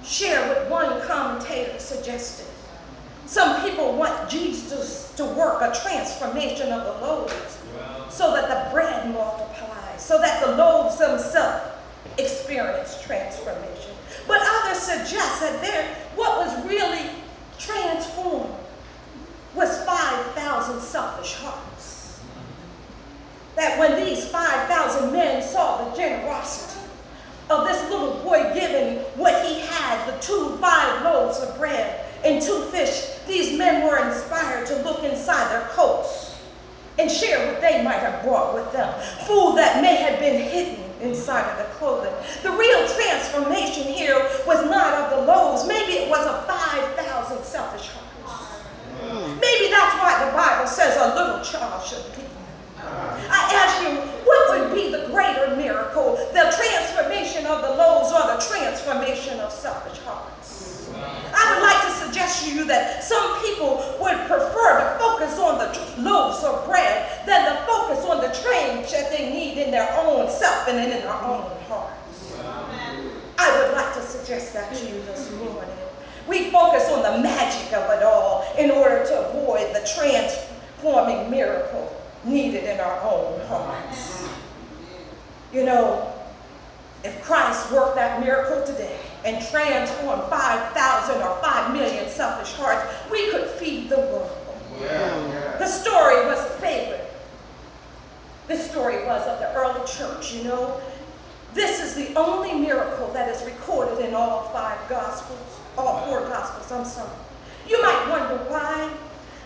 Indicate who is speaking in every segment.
Speaker 1: share what one commentator suggested. Some people want Jesus to work a transformation of the loaves so that the bread multiplies, so that the loaves themselves experience transformation. But others suggest that what was really transformed was 5,000 selfish hearts. That when these 5,000 men saw the generosity of this little boy giving what he had, the 5 loaves of bread and 2 fish, these men were inspired to look inside their coats and share what they might have brought with them, food that may have been hidden inside of the clothing. The real transformation here was not of the loaves. Maybe it was of 5,000 selfish hearts. Maybe that's why the Bible says a little child should be. I ask you, what would be the greater miracle? The transformation of the loaves or the transformation of selfish hearts? I would like to suggest to you that some people would prefer to focus on the loaves of bread than to focus on the change that they need in their own self and in their own hearts. I would like to suggest that to you this morning. We focus on the magic of it all in order to avoid the transforming miracle needed in our own hearts. You know, if Christ worked that miracle today and transformed 5,000 or 5 million selfish hearts, we could feed the world. The story was a favorite. This story was of the early church, you know. This is the only miracle that is recorded in all 5 gospels, all 4 gospels, I'm sorry. You might wonder why.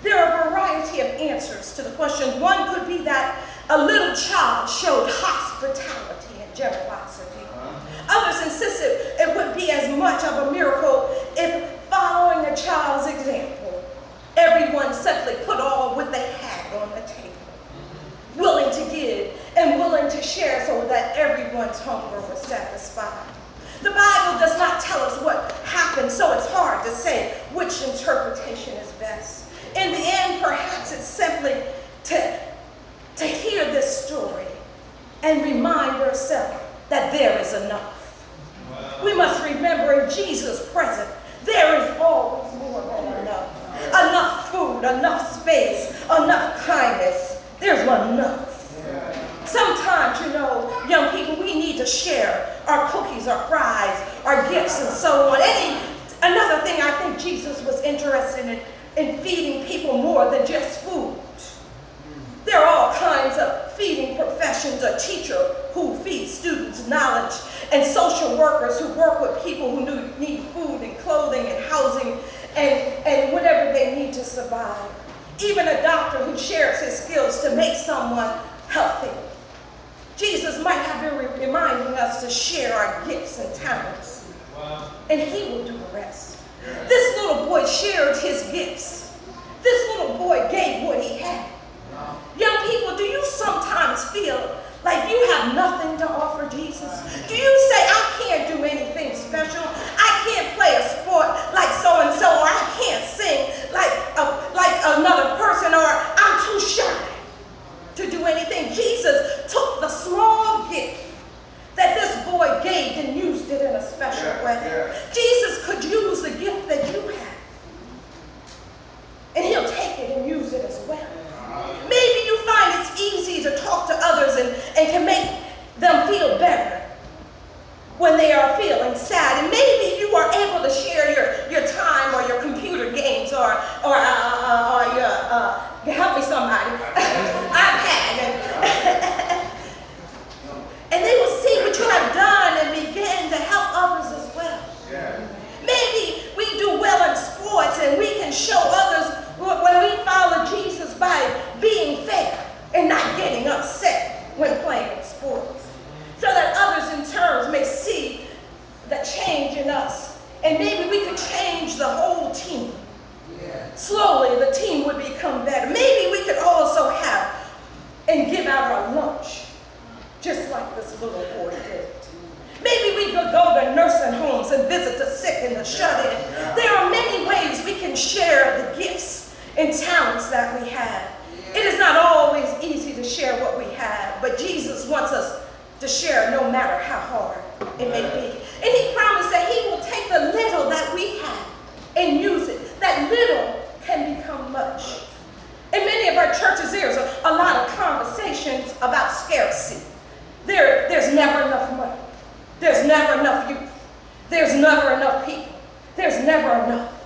Speaker 1: There are a variety of answers to the question. One could be that a little child showed hospitality and generosity. Others insisted it would be as much of a miracle if, following a child's example, everyone simply put all what they had on the table, willing to give and willing to share so that everyone's hunger was satisfied. The Bible does not tell us what happened, so it's hard to say which interpretation is best. In the end, perhaps it's simply to hear this story and remind ourselves that there is enough. We must remember in Jesus' presence, there is always more than enough. Enough food, enough space, enough kindness. There's enough. Sometimes, you know, young people, we need to share our cookies, our fries, our gifts, and so on. Another thing I think Jesus was interested in feeding people more than just food. There are all kinds of feeding professions. A teacher who feeds students knowledge, and social workers who work with people who need food and clothing and housing and whatever they need to survive. Even a doctor who shares his skills to make someone healthy. Jesus might have been reminding us to share our gifts and talents, and he will do the rest. This little boy shared his gifts. This little boy gave what he had. Young people, do you sometimes feel like you have nothing to offer Jesus? Do you say, I can't do anything special? I can't play a sport like so-and-so, or I can't sing like another person, or I'm too shy to do anything. Jesus took the small gift that this boy gave and used it in a special way. Jesus could use the gift that you have, and he'll take it and use it as well. Maybe you find it's easy to talk to others and can make them feel better when they are feeling sad. And maybe you are able to share your time or your computer games or your, help me somebody, iPad. And they will see what you have done and begin to help others as well. Maybe we do well in sports and we can show others when we follow Jesus by being fair and not getting upset when playing sports, so that others in turn may see the change in us, and maybe we could change the whole team. Slowly the team would become better. Maybe we could also have and give out our lunch just like this little boy did. Maybe we could go to nursing homes and visit the sick and the shut-in. There are many ways we can share the gifts and talents that we have. It is not always easy to share what we have, but Jesus wants us to share no matter how hard it may be. And he promised that he will take the little conversations about scarcity. There's never enough money. There's never enough youth. There's never enough people. There's never enough.